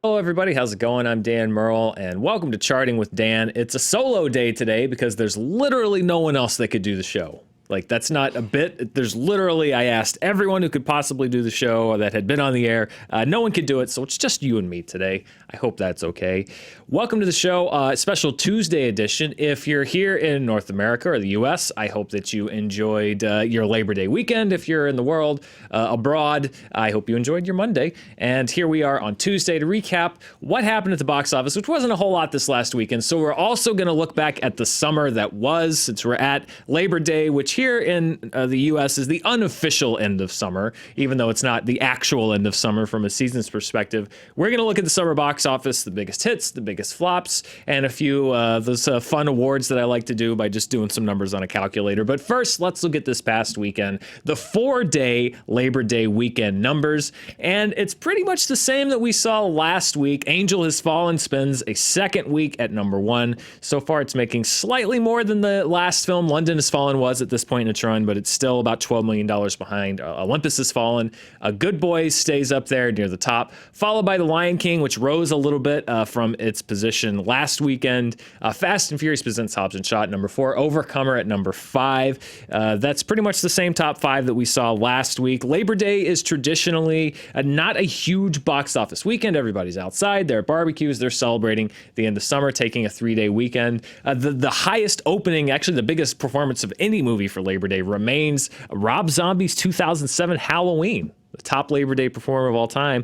Hello, everybody. How's it going? I'm Dan Murrell, and welcome to Charting with Dan. It's a solo day today because there's literally no one else that could do the show. Like, that's not a bit. There's literally, I asked everyone who could possibly do the show that had been on the air. No one could do it, so it's just you and me today. I hope that's okay. Welcome to the show, special Tuesday edition. If you're here in North America or the U.S., I hope that you enjoyed your Labor Day weekend. If you're in the world abroad, I hope you enjoyed your Monday. And here we are on Tuesday to recap what happened at the box office, which wasn't a whole lot this last weekend. So we're also going to look back at the summer that was, since we're at Labor Day, which here in the U.S. is the unofficial end of summer, even though it's not the actual end of summer from a season's perspective. We're going to look at the summer box office, the biggest hits, the biggest flops, and a few those fun awards that I like to do by just doing some numbers on a calculator. But first, let's look at this past weekend, the 4-day Labor Day weekend numbers. And it's pretty much the same that we saw last week. Angel Has Fallen spends a second week at number 1. So far, it's making slightly more than the last film, London Has Fallen, was at this point in its run, but it's still about $12 million behind. Olympus Has Fallen. Good Boys stays up there near the top, followed by The Lion King, which rose a little bit from its position last weekend. Fast and Furious Presents Hobbs and Shaw at number 4. Overcomer at number 5. That's pretty much the same top 5 that we saw last week. Labor Day is traditionally not a huge box office weekend. Everybody's outside. There are barbecues. They're celebrating the end of summer, taking a 3-day weekend. The highest opening, actually the biggest performance of any movie for Labor Day, remains Rob Zombie's 2007 Halloween. The top Labor Day performer of all time,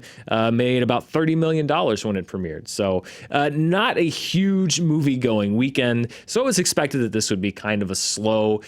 made about $30 million when it premiered. So not a huge movie-going weekend. So it was expected that this would be kind of a slow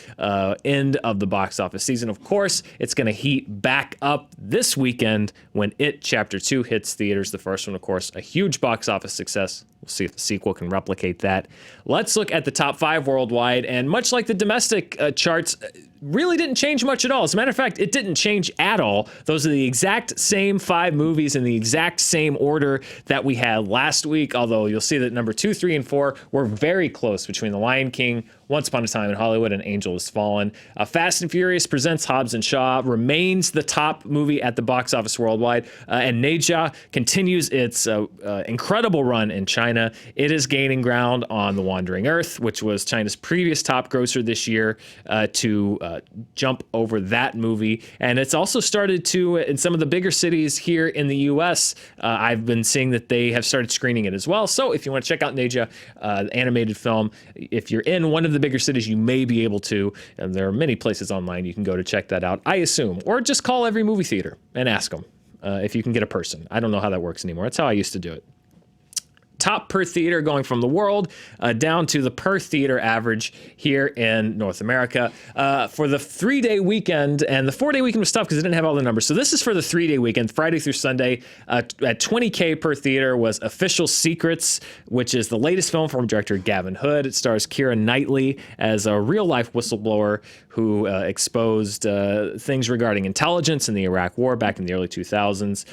end of the box office season. Of course, it's going to heat back up this weekend when It Chapter 2 hits theaters. The first one, of course, a huge box office success. We'll see if the sequel can replicate that. Let's look at the top 5 worldwide. And much like the domestic charts, really didn't change much at all. As a matter of fact, it didn't change at all. Those are the exact same 5 movies in the exact same order that we had last week, although you'll see that number 2, 3, and 4 were very close between The Lion King, Once Upon a Time in Hollywood, and Angel Has Fallen. Fast and Furious Presents Hobbs and Shaw remains the top movie at the box office worldwide, and Neja continues its incredible run in China. It is gaining ground on The Wandering Earth, which was China's previous top grosser this year, to jump over that movie. And it's also started to, in some of the bigger cities here in the U.S., I've been seeing that they have started screening it as well. So if you want to check out Neja, the animated film, if you're in one of the bigger cities, you may be able to. And there are many places online you can go to check that out, I assume. Or just call every movie theater and ask them if you can get a person. I don't know how that works anymore. That's how I used to do it. Top per theater, going from the world down to the per theater average here in North America. For the 3-day weekend, and the 4-day weekend was tough because it didn't have all the numbers. So this is for the 3-day weekend, Friday through Sunday. At $20K per theater was Official Secrets, which is the latest film from director Gavin Hood. It stars Keira Knightley as a real-life whistleblower who exposed things regarding intelligence in the Iraq War back in the early 2000s.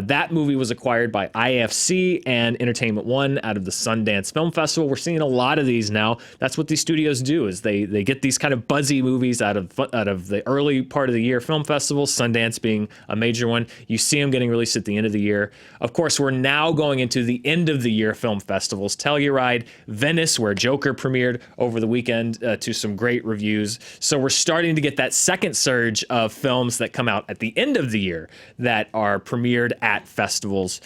That movie was acquired by IFC and Entertainment One out of the Sundance Film Festival. We're seeing a lot of these now. That's what these studios do, is they get these kind of buzzy movies out of the early part of the year film festivals, Sundance being a major one. You see them getting released at the end of the year. Of course, we're now going into the end of the year film festivals. Telluride, Venice, where Joker premiered over the weekend to some great reviews. So we're starting to get that second surge of films that come out at the end of the year that are premiered at festivals.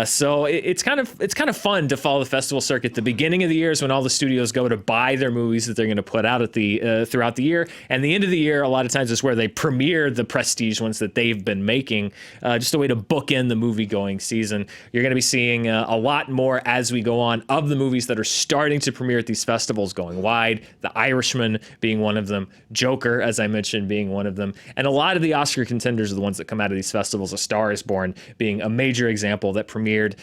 So it's kind of fun to follow the festival circuit. The beginning of the year is when all the studios go to buy their movies that they're going to put out at the throughout the year, and the end of the year a lot of times is where they premiere the prestige ones that they've been making, just a way to bookend the movie going season. You're going to be seeing a lot more as we go on of the movies that are starting to premiere at these festivals going wide. The Irishman being one of them, Joker, as I mentioned, being one of them, and a lot of the Oscar contenders are the ones that come out of these festivals. A Star Is Born being a major example that premiered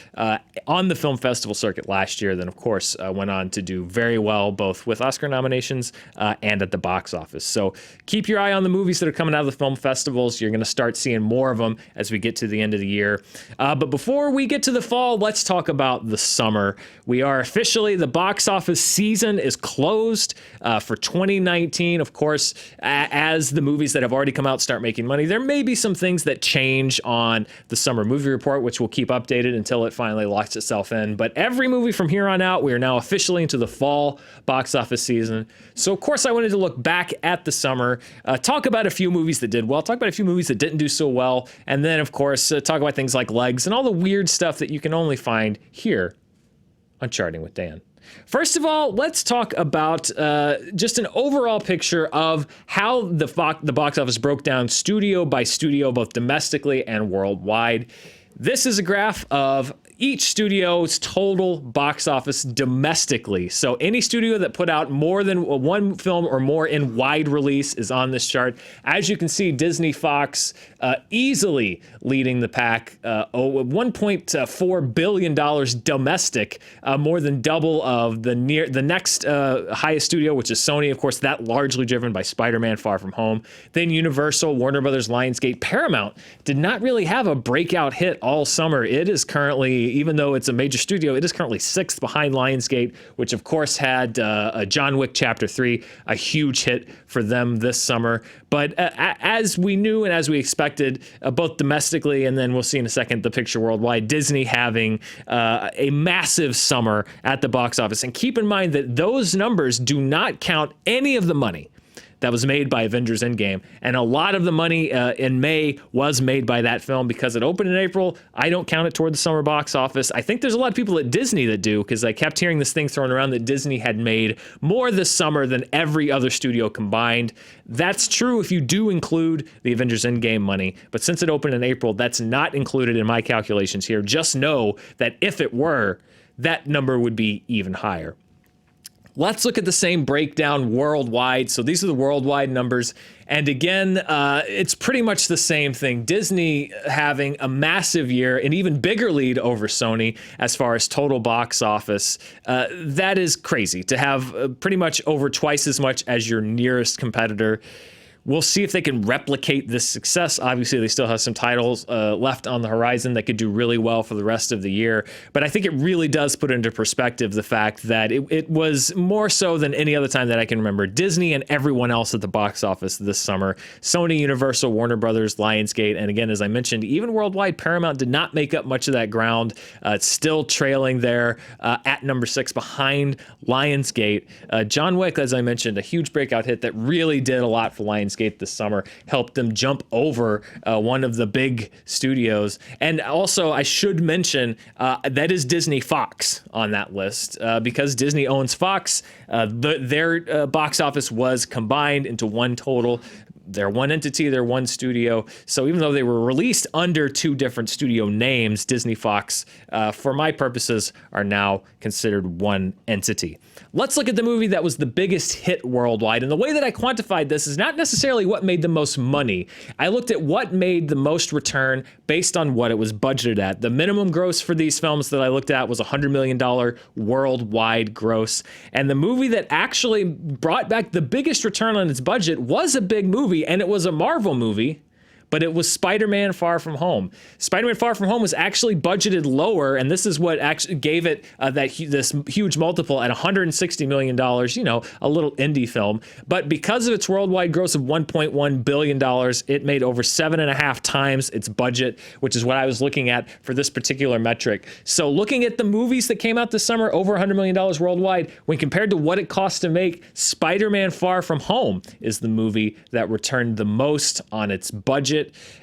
on the film festival festival circuit last year, then of course went on to do very well, both with Oscar nominations and at the box office. So keep your eye on the movies that are coming out of the film festivals. You're going to start seeing more of them as we get to the end of the year. But before we get to the fall, let's talk about the summer. We are officially, the box office season is closed for 2019. Of course, as the movies that have already come out start making money, there may be some things that change on the summer movie report, which we'll keep updated until it finally locks itself in. But every movie from here on out, we are now officially into the fall box office season. So of course I wanted to look back at the summer, talk about a few movies that did well, talk about a few movies that didn't do so well, and then of course talk about things like legs and all the weird stuff that you can only find here on Charting with Dan. First of all, let's talk about just an overall picture of how the box office broke down studio by studio, both domestically and worldwide. This is a graph of each studio's total box office domestically. So any studio that put out more than one film or more in wide release is on this chart. As you can see, Disney Fox easily leading the pack, $1.4 billion domestic, more than double of the next highest studio, which is Sony. Of course, that largely driven by Spider-Man Far From Home. Then Universal, Warner Brothers, Lionsgate. Paramount did not really have a breakout hit all summer. It is currently, even though it's a major studio, it is currently 6th behind Lionsgate, which of course had John Wick Chapter 3, a huge hit for them this summer. But as we knew and as we expected, both domestically and then we'll see in a second the picture worldwide, Disney having a massive summer at the box office. And keep in mind that those numbers do not count any of the money that was made by Avengers Endgame. And a lot of the money in May was made by that film because it opened in April. I don't count it toward the summer box office. I think there's a lot of people at Disney that do, because I kept hearing this thing thrown around that Disney had made more this summer than every other studio combined. That's true if you do include the Avengers Endgame money. But since it opened in April, that's not included in my calculations here. Just know that if it were, that number would be even higher. Let's look at the same breakdown worldwide. So these are the worldwide numbers. And again, it's pretty much the same thing. Disney having a massive year, an even bigger lead over Sony as far as total box office. That is crazy to have pretty much over twice as much as your nearest competitor. We'll see if they can replicate this success. Obviously, they still have some titles left on the horizon that could do really well for the rest of the year. But I think it really does put into perspective the fact that it was more so than any other time that I can remember. Disney and everyone else at the box office this summer. Sony, Universal, Warner Brothers, Lionsgate. And again, as I mentioned, even worldwide, Paramount did not make up much of that ground. It's still trailing there at number 6 behind Lionsgate. John Wick, as I mentioned, a huge breakout hit that really did a lot for Lionsgate this summer, helped them jump over one of the big studios. And also, I should mention that is Disney Fox on that list because Disney owns Fox. Their box office was combined into one total. They're one entity, they're one studio. So even though they were released under 2 different studio names, Disney Fox, for my purposes, are now considered one entity. Let's look at the movie that was the biggest hit worldwide. And the way that I quantified this is not necessarily what made the most money. I looked at what made the most return based on what it was budgeted at. The minimum gross for these films that I looked at was $100 million worldwide gross. And the movie that actually brought back the biggest return on its budget was a big movie, and it was a Marvel movie. But it was Spider-Man Far From Home. Spider-Man Far From Home was actually budgeted lower, and this is what actually gave it this huge multiple at $160 million, you know, a little indie film. But because of its worldwide gross of $1.1 billion, it made over 7.5 times its budget, which is what I was looking at for this particular metric. So looking at the movies that came out this summer, over $100 million worldwide, when compared to what it cost to make, Spider-Man Far From Home is the movie that returned the most on its budget.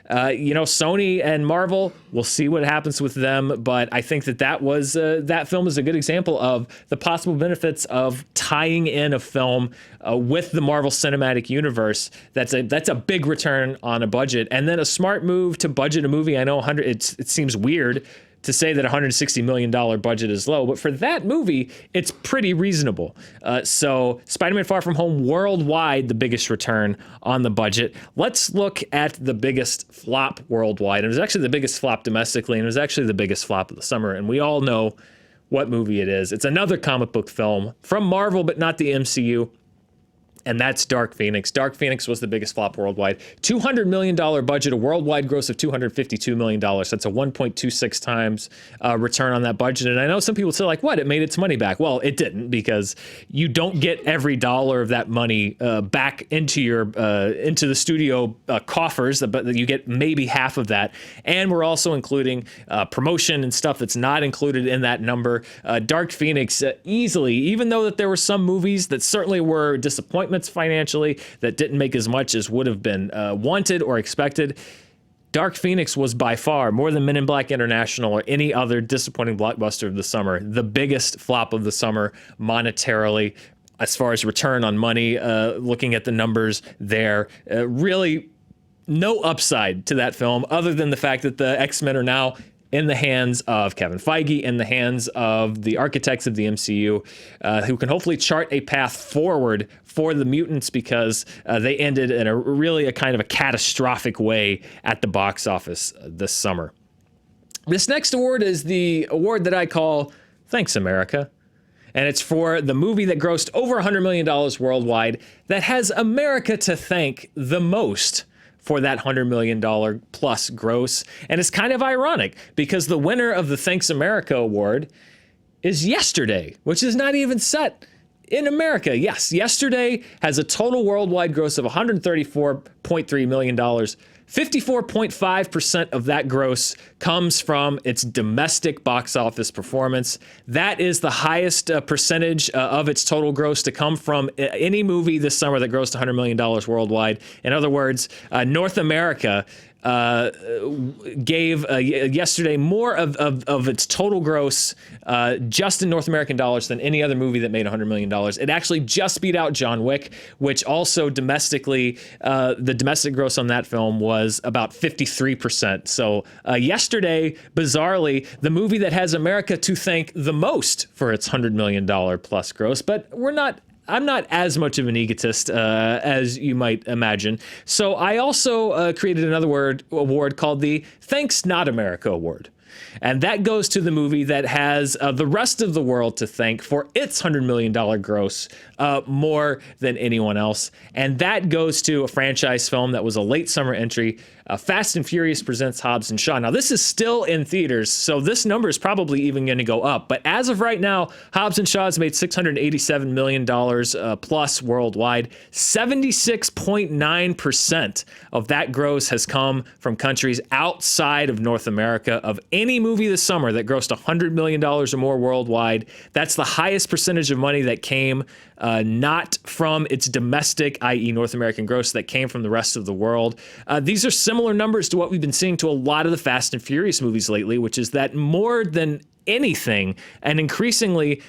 Sony and Marvel, we'll see what happens with them, but I think that film is a good example of the possible benefits of tying in a film with the Marvel Cinematic Universe. That's a big return on a budget, and then a smart move to budget a movie. I know it seems weird to say that $160 million budget is low, but for that movie, it's pretty reasonable. So Spider-Man Far From Home worldwide, the biggest return on the budget. Let's look at the biggest flop worldwide. It was actually the biggest flop domestically, and it was actually the biggest flop of the summer. And we all know what movie it is. It's another comic book film from Marvel, but not the MCU. And that's Dark Phoenix. Dark Phoenix was the biggest flop worldwide. $200 million budget, a worldwide gross of $252 million. That's a 1.26 times return on that budget. And I know some people say, like, what? It made its money back. Well, it didn't, because you don't get every dollar of that money back into your into the studio coffers, but you get maybe half of that. And we're also including promotion and stuff that's not included in that number. Dark Phoenix easily, even though that there were some movies that certainly were disappointments financially that didn't make as much as would have been wanted or expected, Dark Phoenix was by far, more than Men in Black International or any other disappointing blockbuster of the summer, the biggest flop of the summer monetarily. As far as return on money, looking at the numbers there, really no upside to that film other than the fact that the X-Men are now in the hands of Kevin Feige, in the hands of the architects of the MCU, who can hopefully chart a path forward for the mutants, because they ended in a kind of a catastrophic way at the box office this summer. This next award is the award that I call Thanks America. And it's for the movie that grossed over $100 million worldwide that has America to thank the most for that $100 million plus gross. And it's kind of ironic, because the winner of the Thanks America Award is Yesterday, which is not even set in America. Yes, Yesterday has a total worldwide gross of $134.3 million. 54.5% of that gross comes from its domestic box office performance. That is the highest percentage of its total gross to come from any movie this summer that grossed $100 million worldwide. In other words, North America gave Yesterday more of its total gross just in North American dollars than any other movie that made $100 million. It actually just beat out John Wick, which also domestically, the domestic gross on that film was about 53%. So Yesterday, bizarrely, the movie that has America to thank the most for its $100 million plus gross, but I'm not as much of an egotist as you might imagine. So I also created another award called the Thanks Not America Award. And that goes to the movie that has the rest of the world to thank for its $100 million gross more than anyone else. And that goes to a franchise film that was a late summer entry, Fast and Furious Presents Hobbs and Shaw. Now, this is still in theaters, so this number is probably even going to go up. But as of right now, Hobbs and Shaw has made $687 million plus worldwide. 76.9% of that gross has come from countries outside of North America. Of any movie this summer that grossed $100 million or more worldwide, that's the highest percentage of money that came not from its domestic, i.e. North American gross, that came from the rest of the world. These are similar numbers to what we've been seeing to a lot of the Fast and Furious movies lately, which is that more than anything, and increasingly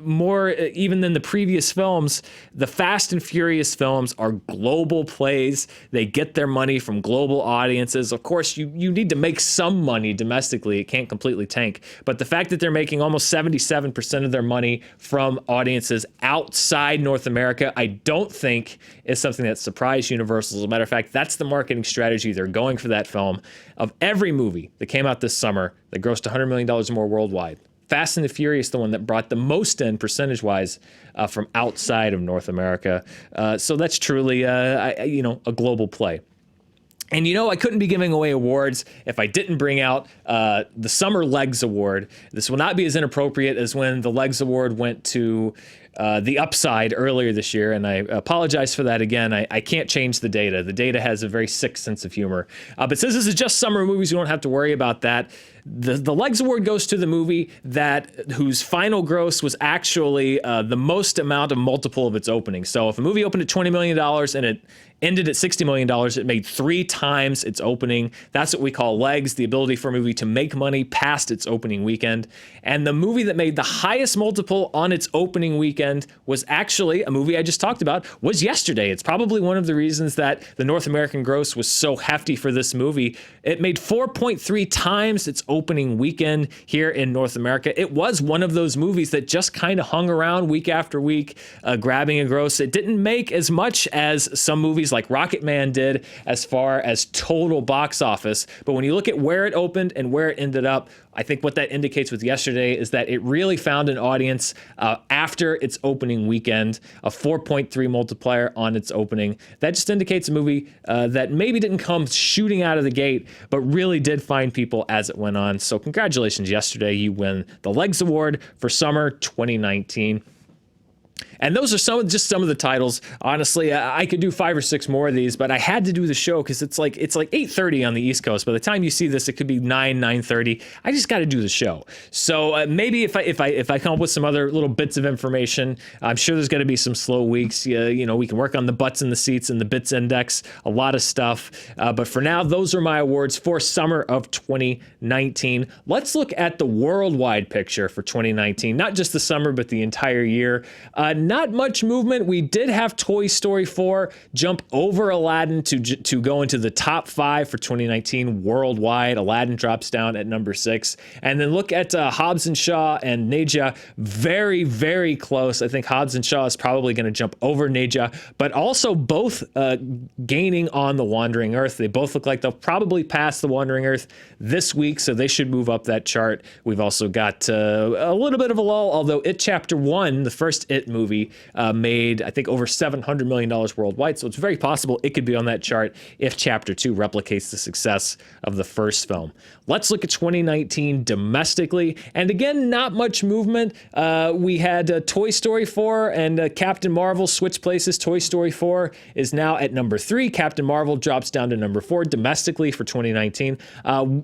more even than the previous films, the Fast and Furious films are global plays. They get their money from global audiences. Of course, you need to make some money domestically. It can't completely tank. But the fact that they're making almost 77% of their money from audiences outside North America, I don't think is something that surprised Universal. As a matter of fact, that's the marketing strategy they're going for that film. Of every movie that came out this summer that grossed $100 million or more worldwide, Fast and the Furious, the one that brought the most in percentage-wise from outside of North America. So that's truly, a global play. And I couldn't be giving away awards if I didn't bring out the Summer Legs Award. This will not be as inappropriate as when the Legs Award went to The Upside earlier this year, and I apologize for that again. I can't change the data. The data has a very sick sense of humor. But since this is just summer movies, we don't have to worry about that. The Legs Award goes to the movie whose final gross was actually the most amount of multiple of its opening. So if a movie opened at $20 million and it ended at $60 million, it made 3 times its opening. That's what we call legs, the ability for a movie to make money past its opening weekend. And the movie that made the highest multiple on its opening weekend was actually a movie I just talked about, was Yesterday. It's probably one of the reasons that the North American gross was so hefty for this movie. It made 4.3 times its opening weekend here in North America. It was one of those movies that just kind of hung around week after week, grabbing a gross. It didn't make as much as some movies like Rocket Man did as far as total box office. But when you look at where it opened and where it ended up, I think what that indicates with yesterday is that it really found an audience after its opening weekend, a 4.3 multiplier on its opening. That just indicates a movie that maybe didn't come shooting out of the gate, but really did find people as it went on. So congratulations yesterday. You win the Legs Award for summer 2019. And those are some of the titles. Honestly, I could do 5 or 6 more of these, but I had to do the show because it's like 8:30 on the East Coast. By the time you see this, it could be 9:30. I just got to do the show. So maybe if I come up with some other little bits of information, I'm sure there's going to be some slow weeks. We can work on the butts in the seats and the bits index, a lot of stuff. But for now, those are my awards for summer of 2019. Let's look at the worldwide picture for 2019, not just the summer, but the entire year. Not much movement. We did have Toy Story 4 jump over Aladdin to go into the top 5 for 2019 worldwide. Aladdin drops down at number 6. And then look at Hobbs and Shaw and Neja. Very, very close. I think Hobbs and Shaw is probably going to jump over Neja, but also both gaining on The Wandering Earth. They both look like they'll probably pass The Wandering Earth this week, so they should move up that chart. We've also got a little bit of a lull, although It Chapter 1, the first It movie, made, I think, over $700 million worldwide. So it's very possible it could be on that chart if Chapter 2 replicates the success of the first film. Let's look at 2019 domestically. And again, not much movement. We had Toy Story 4 and Captain Marvel switch places. Toy Story 4 is now at number 3. Captain Marvel drops down to number 4 domestically for 2019.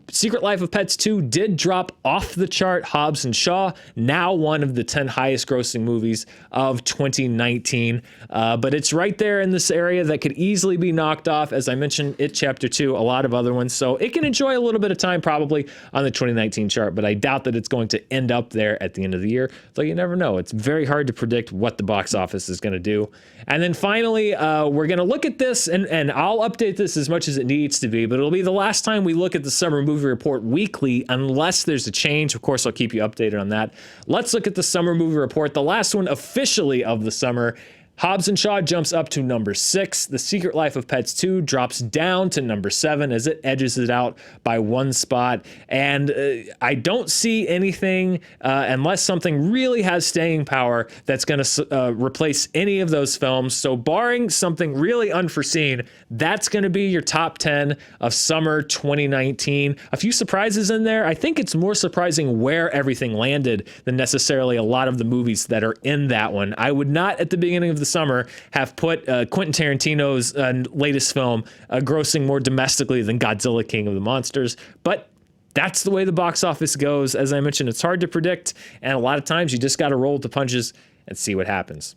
Secret Life of Pets 2 did drop off the chart. Hobbs and Shaw, now one of the 10 highest grossing movies of 2019. But it's right there in this area that could easily be knocked off. As I mentioned, It Chapter 2, a lot of other ones. So it can enjoy a little bit of time probably on the 2019 chart, but I doubt that it's going to end up there at the end of the year, though you never know. It's very hard to predict what the box office is going to do. And then finally, we're going to look at this, and I'll update this as much as it needs to be, but it'll be the last time we look at the Summer Movie Report weekly, unless there's a change. Of course, I'll keep you updated on that. Let's look at the Summer Movie Report, the last one officially of the summer. Hobbs and Shaw jumps up to number 6. The Secret Life of Pets 2 drops down to number 7 as it edges it out by 1 spot. And I don't see anything, unless something really has staying power, that's going to replace any of those films. So barring something really unforeseen, that's going to be your top 10 of summer 2019. A few surprises in there. I think it's more surprising where everything landed than necessarily a lot of the movies that are in that one. I would not, at the beginning of the summer, have put Quentin Tarantino's latest film grossing more domestically than Godzilla King of the Monsters, but that's the way the box office goes. As I mentioned, it's hard to predict, and a lot of times you just got to roll with the punches and see what happens.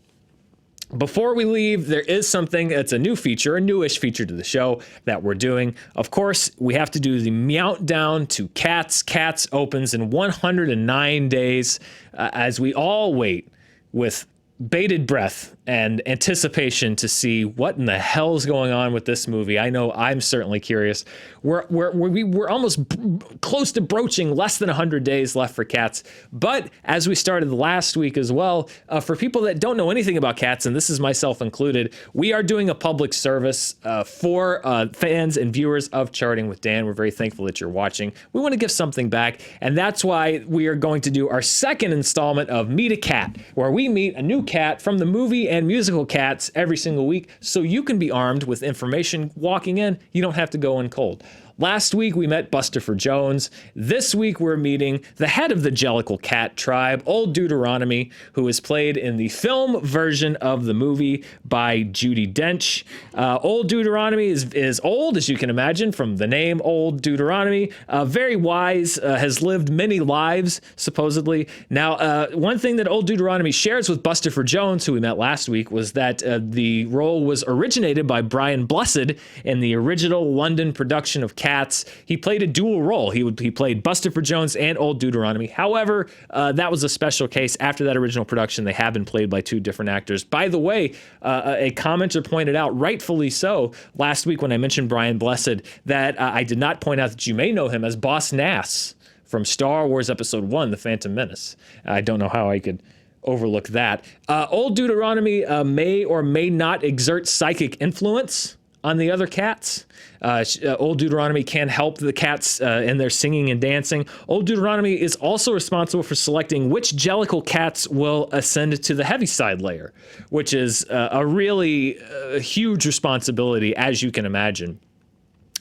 Before we leave, there is something that's a new feature, a newish feature to the show that we're doing. Of course, we have to do the countdown to Cats. Cats opens in 109 days as we all wait with bated breath and anticipation to see what in the hell's going on with this movie. I know I'm certainly curious. We're almost close to broaching less than 100 days left for Cats. But as we started last week as well, for people that don't know anything about Cats, and this is myself included, we are doing a public service for fans and viewers of Charting with Dan. We're very thankful that you're watching. We want to give something back, and that's why we are going to do our second installment of Meet a Cat, where we meet a new cat from the movie and musical Cats every single week, so you can be armed with information walking in. You don't have to go in cold. Last week, we met Bustopher Jones. This week, we're meeting the head of the Jellicle Cat tribe, Old Deuteronomy, who is played in the film version of the movie by Judi Dench. Old Deuteronomy is old, as you can imagine, from the name Old Deuteronomy. Very wise, has lived many lives, supposedly. Now, one thing that Old Deuteronomy shares with Bustopher Jones, who we met last week, was that the role was originated by Brian Blessed in the original London production of Cats. He played a dual role. He played Bustopher Jones and Old Deuteronomy. However, that was a special case. After that original production, they have been played by 2 different actors. By the way, a commenter pointed out, rightfully so, last week when I mentioned Brian Blessed, that I did not point out that you may know him as Boss Nass from Star Wars Episode 1, The Phantom Menace. I don't know how I could overlook that. Old Deuteronomy may or may not exert psychic influence on the other cats. Old Deuteronomy can help the cats in their singing and dancing. Old Deuteronomy is also responsible for selecting which Jellicle cats will ascend to the Heaviside layer, which is a really huge responsibility, as you can imagine.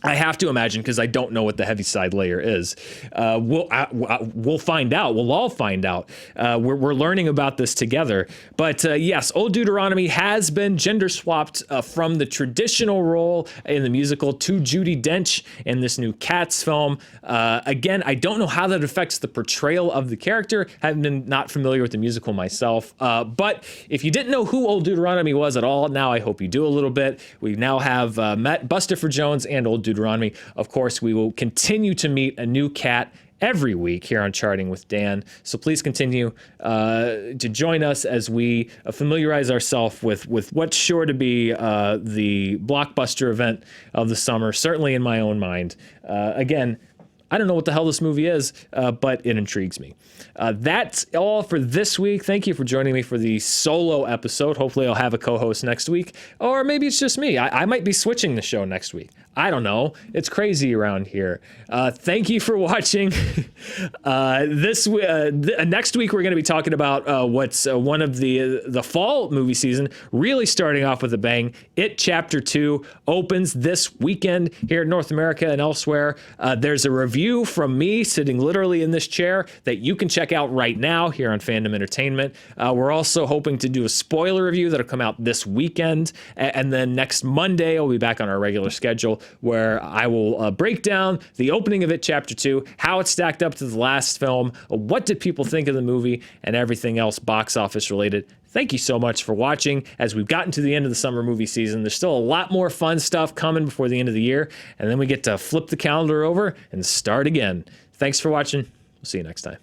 I have to imagine, because I don't know what the Heaviside layer is. We'll find out. We'll all find out. We're learning about this together. But yes, Old Deuteronomy has been gender swapped from the traditional role in the musical to Judi Dench in this new Cats film. Again, I don't know how that affects the portrayal of the character. I've been not familiar with the musical myself. But if you didn't know who Old Deuteronomy was at all, now I hope you do a little bit. We now have met Bustopher Jones and Old Deuteronomy. Of course, we will continue to meet a new cat every week here on Charting with Dan. So please continue to join us as we familiarize ourselves with what's sure to be the blockbuster event of the summer, certainly in my own mind. Again, I don't know what the hell this movie is, but it intrigues me. That's all for this week. Thank you for joining me for the solo episode. Hopefully I'll have a co-host next week, or maybe it's just me. I might be switching the show next week. I don't know. It's crazy around here. Thank you for watching. Next week we're going to be talking about what's one of the fall movie season, really starting off with a bang. It Chapter 2 opens this weekend here in North America and elsewhere. There's a review from me sitting literally in this chair that you can check out right now here on Fandom Entertainment. We're also hoping to do a spoiler review that'll come out this weekend, and then next Monday I'll be back on our regular schedule, where I will break down the opening of It Chapter 2, how it stacked up to the last film, what did people think of the movie, and everything else box office related. Thank you so much for watching. As we've gotten to the end of the summer movie season, there's still a lot more fun stuff coming before the end of the year, and then we get to flip the calendar over and start again. Thanks for watching. We'll see you next time.